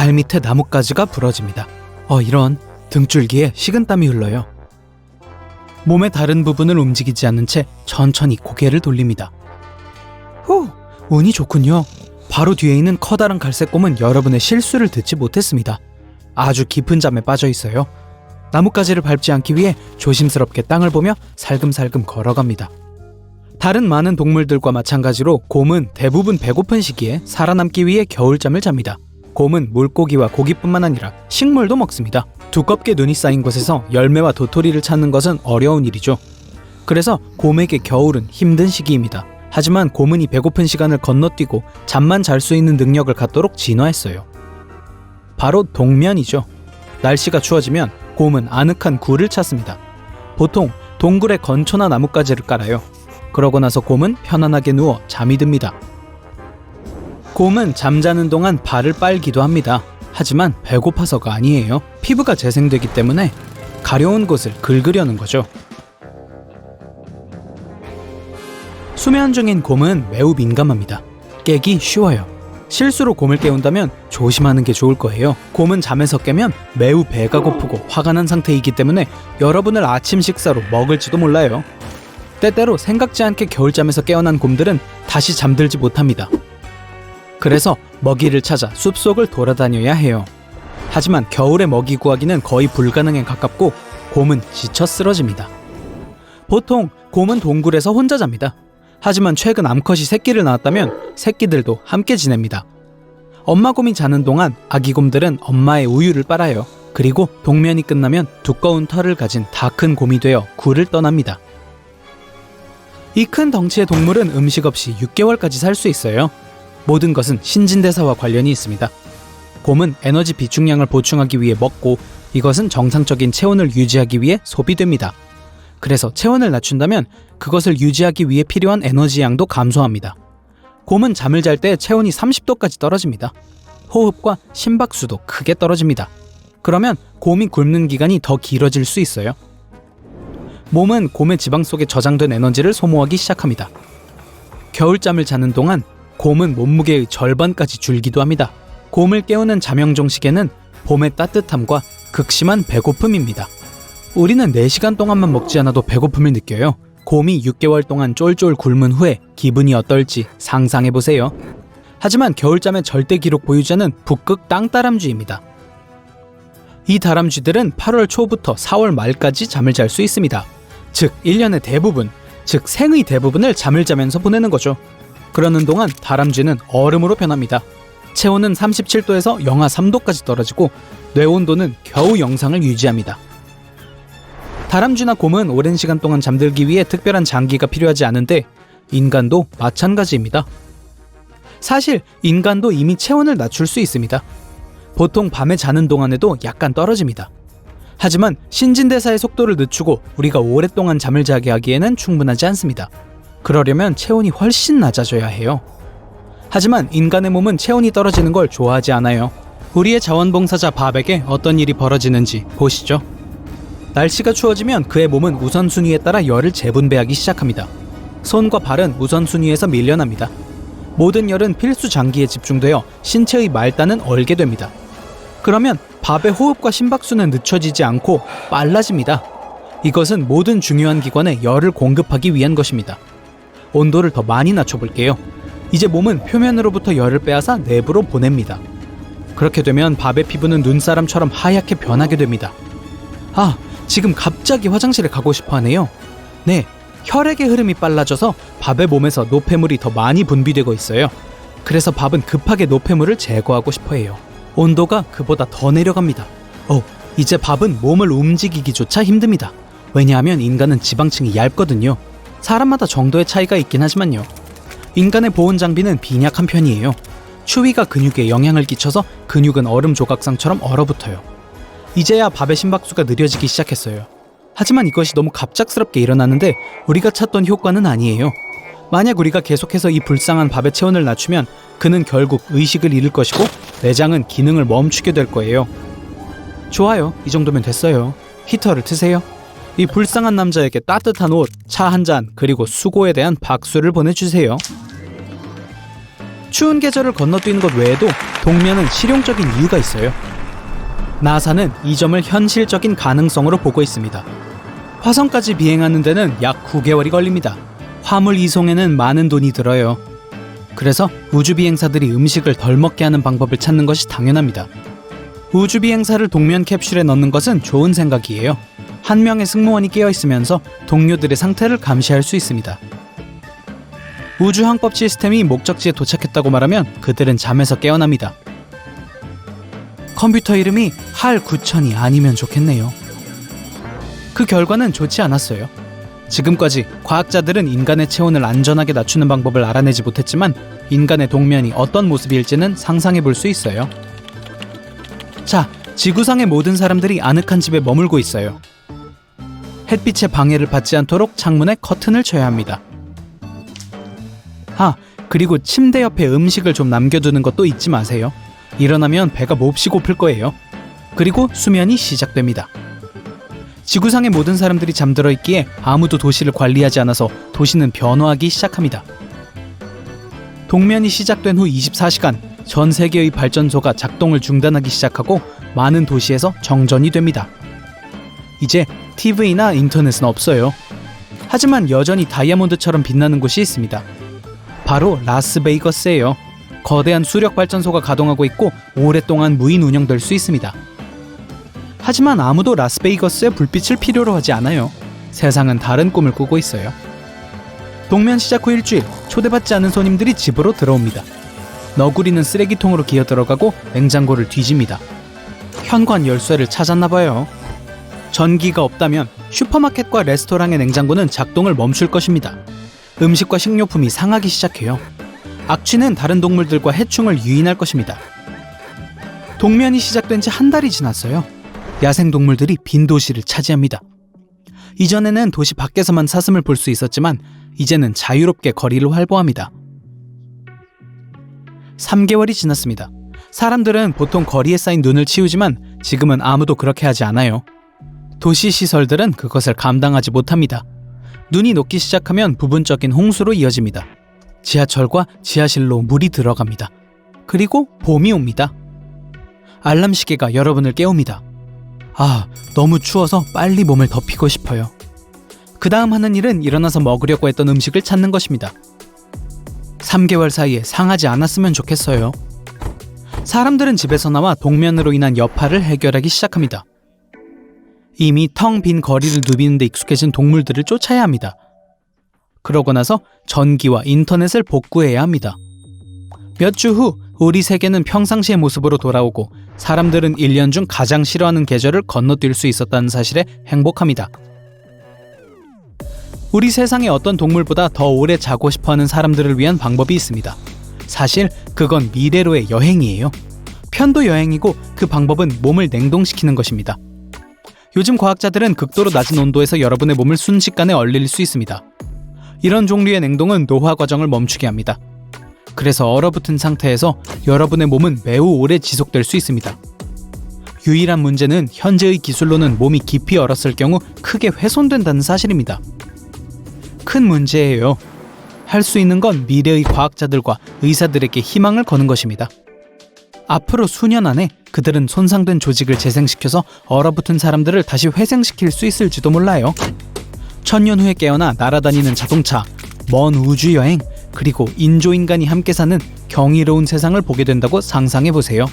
발밑에 나뭇가지가 부러집니다. 이런. 등줄기에 식은땀이 흘러요. 몸의 다른 부분을 움직이지 않는 채 천천히 고개를 돌립니다. 운이 좋군요. 바로 뒤에 있는 커다란 갈색곰은 여러분의 실수를 듣지 못했습니다. 아주 깊은 잠에 빠져 있어요. 나뭇가지를 밟지 않기 위해 조심스럽게 땅을 보며 살금살금 걸어갑니다. 다른 많은 동물들과 마찬가지로 곰은 대부분 배고픈 시기에 살아남기 위해 겨울잠을 잡니다. 곰은 물고기와 고기뿐만 아니라 식물도 먹습니다. 두껍게 눈이 쌓인 곳에서 열매와 도토리를 찾는 것은 어려운 일이죠. 그래서 곰에게 겨울은 힘든 시기입니다. 하지만 곰은 이 배고픈 시간을 건너뛰고 잠만 잘 수 있는 능력을 갖도록 진화했어요. 바로 동면이죠. 날씨가 추워지면 곰은 아늑한 굴을 찾습니다. 보통 동굴에 건초나 나뭇가지를 깔아요. 그러고 나서 곰은 편안하게 누워 잠이 듭니다. 곰은 잠자는 동안 발을 빨기도 합니다. 하지만 배고파서가 아니에요. 피부가 재생되기 때문에 가려운 곳을 긁으려는 거죠. 수면 중인 곰은 매우 민감합니다. 깨기 쉬워요. 실수로 곰을 깨운다면 조심하는 게 좋을 거예요. 곰은 잠에서 깨면 매우 배가 고프고 화가 난 상태이기 때문에 여러분을 아침 식사로 먹을지도 몰라요. 때때로 생각지 않게 겨울잠에서 깨어난 곰들은 다시 잠들지 못합니다. 그래서 먹이를 찾아 숲속을 돌아다녀야 해요. 하지만 겨울에 먹이 구하기는 거의 불가능에 가깝고 곰은 지쳐 쓰러집니다. 보통 곰은 동굴에서 혼자 잡니다. 하지만 최근 암컷이 새끼를 낳았다면 새끼들도 함께 지냅니다. 엄마 곰이 자는 동안 아기 곰들은 엄마의 우유를 빨아요. 그리고 동면이 끝나면 두꺼운 털을 가진 다 큰 곰이 되어 굴을 떠납니다. 이 큰 덩치의 동물은 음식 없이 6개월까지 살 수 있어요. 모든 것은 신진대사와 관련이 있습니다. 곰은 에너지 비축량을 보충하기 위해 먹고 이것은 정상적인 체온을 유지하기 위해 소비됩니다. 그래서 체온을 낮춘다면 그것을 유지하기 위해 필요한 에너지 양도 감소합니다. 곰은 잠을 잘 때 체온이 30도까지 떨어집니다. 호흡과 심박수도 크게 떨어집니다. 그러면 곰이 굶는 기간이 더 길어질 수 있어요. 몸은 곰의 지방 속에 저장된 에너지를 소모하기 시작합니다. 겨울잠을 자는 동안 곰은 몸무게의 절반까지 줄기도 합니다. 곰을 깨우는 자명종 시계는 봄의 따뜻함과 극심한 배고픔입니다. 우리는 4시간 동안만 먹지 않아도 배고픔을 느껴요. 곰이 6개월 동안 쫄쫄 굶은 후에 기분이 어떨지 상상해보세요. 하지만 겨울잠의 절대 기록 보유자는 북극 땅다람쥐입니다. 이 다람쥐들은 8월 초부터 4월 말까지 잠을 잘 수 있습니다. 즉 1년의 대부분, 즉 생의 대부분을 잠을 자면서 보내는 거죠. 그러는 동안 다람쥐는 얼음으로 변합니다. 체온은 37도에서 영하 3도까지 떨어지고 뇌 온도는 겨우 영상을 유지합니다. 다람쥐나 곰은 오랜 시간 동안 잠들기 위해 특별한 장기가 필요하지 않은데 인간도 마찬가지입니다. 사실 인간도 이미 체온을 낮출 수 있습니다. 보통 밤에 자는 동안에도 약간 떨어집니다. 하지만 신진대사의 속도를 늦추고 우리가 오랫동안 잠을 자게 하기에는 충분하지 않습니다. 그러려면 체온이 훨씬 낮아져야 해요. 하지만 인간의 몸은 체온이 떨어지는 걸 좋아하지 않아요. 우리의 자원봉사자 밥에게 어떤 일이 벌어지는지 보시죠. 날씨가 추워지면 그의 몸은 우선순위에 따라 열을 재분배하기 시작합니다. 손과 발은 우선순위에서 밀려납니다. 모든 열은 필수 장기에 집중되어 신체의 말단은 얼게 됩니다. 그러면 밥의 호흡과 심박수는 늦춰지지 않고 빨라집니다. 이것은 모든 중요한 기관에 열을 공급하기 위한 것입니다. 온도를 더 많이 낮춰볼게요. 이제 몸은 표면으로부터 열을 빼앗아 내부로 보냅니다. 그렇게 되면 밥의 피부는 눈사람처럼 하얗게 변하게 됩니다. 지금 갑자기 화장실에 가고 싶어 하네요. 네, 혈액의 흐름이 빨라져서 밥의 몸에서 노폐물이 더 많이 분비되고 있어요. 그래서 밥은 급하게 노폐물을 제거하고 싶어 해요. 온도가 그보다 더 내려갑니다. 이제 밥은 몸을 움직이기조차 힘듭니다. 왜냐하면 인간은 지방층이 얇거든요. 사람마다 정도의 차이가 있긴 하지만요. 인간의 보온 장비는 빈약한 편이에요. 추위가 근육에 영향을 끼쳐서 근육은 얼음 조각상처럼 얼어붙어요. 이제야 밥의 심박수가 느려지기 시작했어요. 하지만 이것이 너무 갑작스럽게 일어나는데 우리가 찾던 효과는 아니에요. 만약 우리가 계속해서 이 불쌍한 밥의 체온을 낮추면 그는 결국 의식을 잃을 것이고 내장은 기능을 멈추게 될 거예요. 좋아요, 이 정도면 됐어요. 히터를 트세요. 이 불쌍한 남자에게 따뜻한 옷, 차 한 잔, 그리고 수고에 대한 박수를 보내주세요. 추운 계절을 건너뛰는 것 외에도 동면은 실용적인 이유가 있어요. 나사는 이 점을 현실적인 가능성으로 보고 있습니다. 화성까지 비행하는 데는 약 9개월이 걸립니다. 화물 이송에는 많은 돈이 들어요. 그래서 우주비행사들이 음식을 덜 먹게 하는 방법을 찾는 것이 당연합니다. 우주비행사를 동면 캡슐에 넣는 것은 좋은 생각이에요. 한 명의 승무원이 깨어있으면서 동료들의 상태를 감시할 수 있습니다. 우주항법 시스템이 목적지에 도착했다고 말하면 그들은 잠에서 깨어납니다. 컴퓨터 이름이 할 9000이 아니면 좋겠네요. 그 결과는 좋지 않았어요. 지금까지 과학자들은 인간의 체온을 안전하게 낮추는 방법을 알아내지 못했지만 인간의 동면이 어떤 모습일지는 상상해 볼 수 있어요. 자, 지구상의 모든 사람들이 아늑한 집에 머물고 있어요. 햇빛의 방해를 받지 않도록 창문에 커튼을 쳐야 합니다. 그리고 침대 옆에 음식을 좀 남겨두는 것도 잊지 마세요. 일어나면 배가 몹시 고플 거예요. 그리고 수면이 시작됩니다. 지구상의 모든 사람들이 잠들어 있기에 아무도 도시를 관리하지 않아서 도시는 변화하기 시작합니다. 동면이 시작된 후 24시간, 전 세계의 발전소가 작동을 중단하기 시작하고 많은 도시에서 정전이 됩니다. 이제 TV나 인터넷은 없어요. 하지만 여전히 다이아몬드처럼 빛나는 곳이 있습니다. 바로 라스베이거스예요. 거대한 수력 발전소가 가동하고 있고 오랫동안 무인 운영될 수 있습니다. 하지만 아무도 라스베이거스의 불빛을 필요로 하지 않아요. 세상은 다른 꿈을 꾸고 있어요. 동면 시작 후 일주일, 초대받지 않은 손님들이 집으로 들어옵니다. 너구리는 쓰레기통으로 기어 들어가고 냉장고를 뒤집니다. 현관 열쇠를 찾았나봐요. 전기가 없다면 슈퍼마켓과 레스토랑의 냉장고는 작동을 멈출 것입니다. 음식과 식료품이 상하기 시작해요. 악취는 다른 동물들과 해충을 유인할 것입니다. 동면이 시작된 지 한 달이 지났어요. 야생동물들이 빈 도시를 차지합니다. 이전에는 도시 밖에서만 사슴을 볼 수 있었지만 이제는 자유롭게 거리를 활보합니다. 3개월이 지났습니다. 사람들은 보통 거리에 쌓인 눈을 치우지만 지금은 아무도 그렇게 하지 않아요. 도시 시설들은 그것을 감당하지 못합니다. 눈이 녹기 시작하면 부분적인 홍수로 이어집니다. 지하철과 지하실로 물이 들어갑니다. 그리고 봄이 옵니다. 알람 시계가 여러분을 깨웁니다. 너무 추워서 빨리 몸을 덮이고 싶어요. 그 다음 하는 일은 일어나서 먹으려고 했던 음식을 찾는 것입니다. 3개월 사이에 상하지 않았으면 좋겠어요. 사람들은 집에서 나와 동면으로 인한 여파를 해결하기 시작합니다. 이미 텅 빈 거리를 누비는 데 익숙해진 동물들을 쫓아야 합니다. 그러고 나서 전기와 인터넷을 복구해야 합니다. 몇 주 후 우리 세계는 평상시의 모습으로 돌아오고 사람들은 1년 중 가장 싫어하는 계절을 건너뛸 수 있었다는 사실에 행복합니다. 우리 세상에 어떤 동물보다 더 오래 자고 싶어하는 사람들을 위한 방법이 있습니다. 사실 그건 미래로의 여행이에요. 편도 여행이고 그 방법은 몸을 냉동시키는 것입니다. 요즘 과학자들은 극도로 낮은 온도에서 여러분의 몸을 순식간에 얼릴 수 있습니다. 이런 종류의 냉동은 노화 과정을 멈추게 합니다. 그래서 얼어붙은 상태에서 여러분의 몸은 매우 오래 지속될 수 있습니다. 유일한 문제는 현재의 기술로는 몸이 깊이 얼었을 경우 크게 훼손된다는 사실입니다. 큰 문제예요. 할 수 있는 건 미래의 과학자들과 의사들에게 희망을 거는 것입니다. 앞으로 수년 안에 그들은 손상된 조직을 재생시켜서 얼어붙은 사람들을 다시 회생시킬 수 있을지도 몰라요. 1000년 후에 깨어나 날아다니는 자동차, 먼 우주여행, 그리고 인조인간이 함께 사는 경이로운 세상을 보게 된다고 상상해보세요.